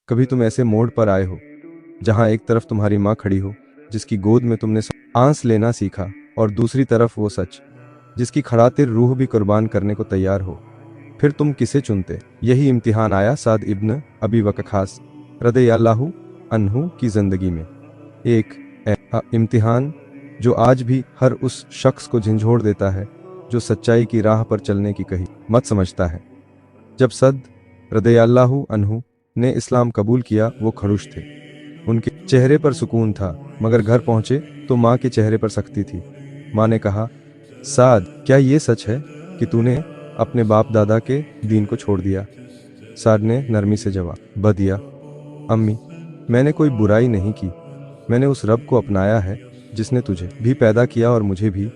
कभी तुम ऐसे मोड़ पर आए हो जहां एक तरफ तुम्हारी माँ खड़ी हो जिसकी गोद में तुमने आंस लेना सीखा, और दूसरी तरफ वो सच जिसकी खड़ातिर रूह भी कुर्बान करने को तैयार हो। फिर तुम किसे चुनते? यही इम्तिहान आया साद इब्न अबी वक्कास रज़ियल्लाहु अन्हु की जिंदगी में। एक ऐसा इम्तिहान जो आज भी हर उस शख्स को झंझोड़ देता है जो सच्चाई की राह पर चलने की कही मत समझता है। जब सद रज़ियल्लाहु अन्हु ने इस्लाम कबूल किया, वो खड़ूस थे। उनके चेहरे पर सुकून था, मगर घर पहुंचे तो माँ के चेहरे पर सख्ती थी। माँ ने कहा, साद, क्या ये सच है कि तूने अपने बाप दादा के दीन को छोड़ दिया? साद ने नरमी से जवाब दिया, अम्मी, मैंने कोई बुराई नहीं की, मैंने उस रब को अपनाया है जिसने तुझे भी पैदा किया और मुझे भी।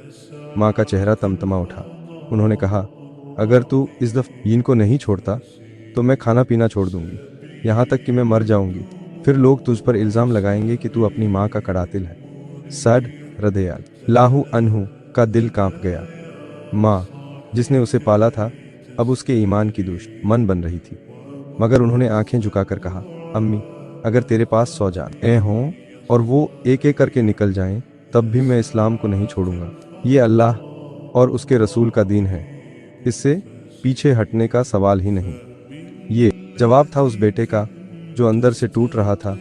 माँ का चेहरा तमतमा उठा। उन्होंने कहा, अगर तू इस दफे दीन को नहीं छोड़ता तो मैं खाना पीना छोड़ दूंगी, यहाँ तक कि मैं मर जाऊंगी। फिर लोग तुझ पर इल्ज़ाम लगाएंगे कि तू अपनी माँ का कड़ातिल है। साद रज़ियल्लाहु अन्हु का दिल कांप गया। माँ जिसने उसे पाला था अब उसके ईमान की दुश्मन बन रही थी। मगर उन्होंने आंखें झुकाकर कहा, अम्मी, अगर तेरे पास 100 जान हों और वो एक एक करके निकल जाएं, तब भी मैं इस्लाम को नहीं छोड़ूंगा। ये अल्लाह और उसके रसूल का दीन है, इससे पीछे हटने का सवाल ही नहीं। ये जवाब था उस बेटे का जो अंदर से टूट रहा था,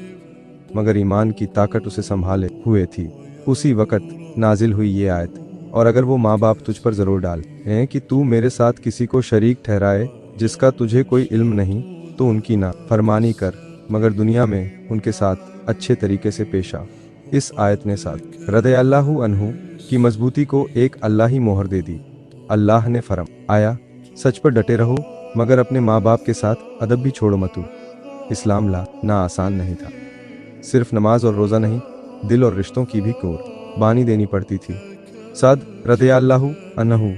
मगर ईमान की ताकत उसे संभाले हुए थी। उसी वक्त नाजिल हुई ये आयत, और अगर वो माँ बाप तुझ पर जरूर डाल हैं कि तू मेरे साथ किसी को शरीक ठहराए जिसका तुझे कोई इल्म नहीं, तो उनकी ना फरमानी कर, मगर दुनिया में उनके साथ अच्छे तरीके से पेश आ। इस आयत ने साद रज़ियल्लाहु अन्हु की मजबूती को एक अल्लाह ही मोहर दे दी। अल्लाह ने फरमाया, सच पर डटे रहो, मगर अपने माँ बाप के साथ अदब भी छोड़ो मत। इस्लाम ना आसान नहीं था। सिर्फ नमाज और रोज़ा नहीं, दिल और रिश्तों की भी कुर्बानी देनी पड़ती थी। साद रज़ियल्लाहु अन्हु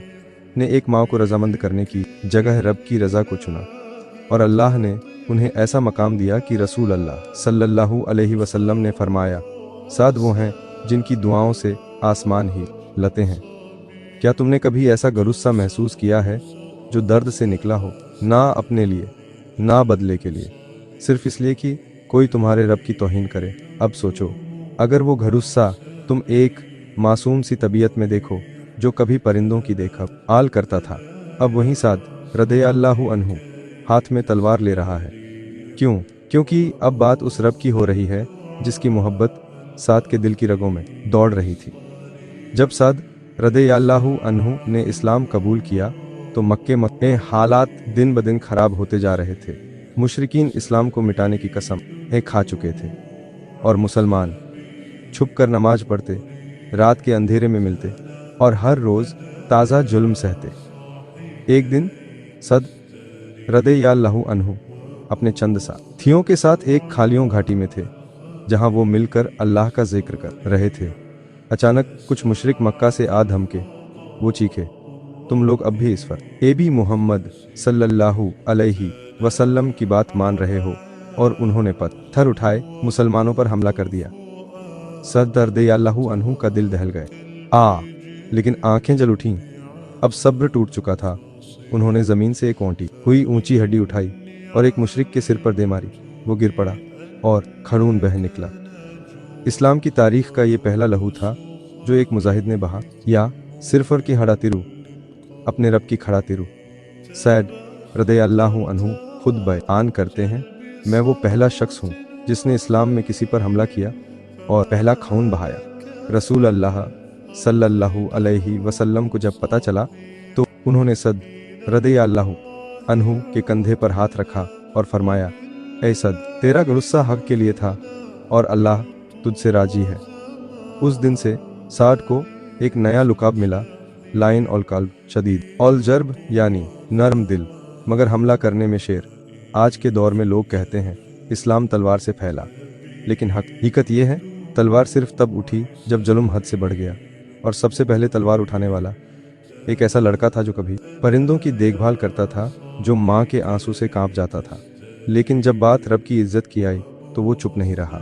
ने एक माँ को रजामंद करने की जगह रब की रज़ा को चुना, और अल्लाह ने उन्हें ऐसा मकाम दिया कि रसूल अल्लाह सल्लल्लाहु अलैहि वसल्लम ने फरमाया, साद वो हैं जिनकी दुआओं से आसमान ही लते हैं। क्या तुमने कभी ऐसा गुस्सा महसूस किया है जो दर्द से निकला हो, ना अपने लिए ना बदले के लिए, सिर्फ इसलिए कि कोई तुम्हारे रब की तौहीन करे? अब सोचो, अगर वो गुस्सा तुम एक मासूम सी तबीयत में देखो जो कभी परिंदों की देखभाल करता था, अब वही साद रज़ियल्लाहु अन्हु हाथ में तलवार ले रहा है। क्यों? क्योंकि अब बात उस रब की हो रही है जिसकी मोहब्बत साद के दिल की रगों में दौड़ रही थी। जब साद रज़ियल्लाहु अन्हु ने इस्लाम कबूल किया तो मक्के में हालात दिन ब दिन खराब होते जा रहे थे। मुशरिकीन इस्लाम को मिटाने की कसम खा चुके थे, और मुसलमान छुपकर नमाज पढ़ते, रात के अंधेरे में मिलते और हर रोज़ ताज़ा जुल्म सहते। एक दिन सद रज़ियल्लाहु अन्हु अपने चंद साथियों के साथ एक खालियों घाटी में थे जहां वो मिलकर अल्लाह का जिक्र कर रहे थे। अचानक कुछ मुशरिक मक्का से आ धमके। वो चीखे, तुम लोग अब भी इस पर एबी मोहम्मद सल्लल्लाहु अलैहि वसल्लम की बात मान रहे हो? और उन्होंने पत्थर उठाए मुसलमानों पर हमला कर दिया। सद रज़ियल्लाहु अन्हु का दिल दहल गए लेकिन आंखें जल उठीं। अब सब्र टूट चुका था। उन्होंने जमीन से एक ओंटी हुई ऊंची हड्डी उठाई और एक मुशरिक के सिर पर दे मारी। वो गिर पड़ा और खून बह निकला। इस्लाम की तारीख का ये पहला लहू था जो एक मुजाहिद ने बहा, या सिरफर की हड़ा तिरु, अपने रब की खड़ा तिरु। सैद रज़ियल्लाहु अन्हु खुद बयान करते हैं, मैं वो पहला शख्स हूँ जिसने इस्लाम में किसी पर हमला किया और पहला खून बहाया। रसूल अल्लाह सल्लल्लाहु अलैहि वसल्लम को जब पता चला तो उन्होंने सद रज़ियल्लाहु अन्हु के कंधे पर हाथ रखा और फरमाया, ऐ सद, तेरा गुस्सा हक के लिए था और अल्लाह तुझसे राजी है। उस दिन से साद को एक नया लुकाब मिला, लाइन और कल्ब शदीद और जर्ब, यानी नरम दिल मगर हमला करने में शेर। आज के दौर में लोग कहते हैं इस्लाम तलवार से फैला, लेकिन हकीकत यह है तलवार सिर्फ तब उठी जब जुल्म हद से बढ़ गया। और सबसे पहले तलवार उठाने वाला एक ऐसा लड़का था जो कभी परिंदों की देखभाल करता था, जो माँ के आंसू से कांप जाता था। लेकिन जब बात रब की इज्जत की आई तो वो चुप नहीं रहा।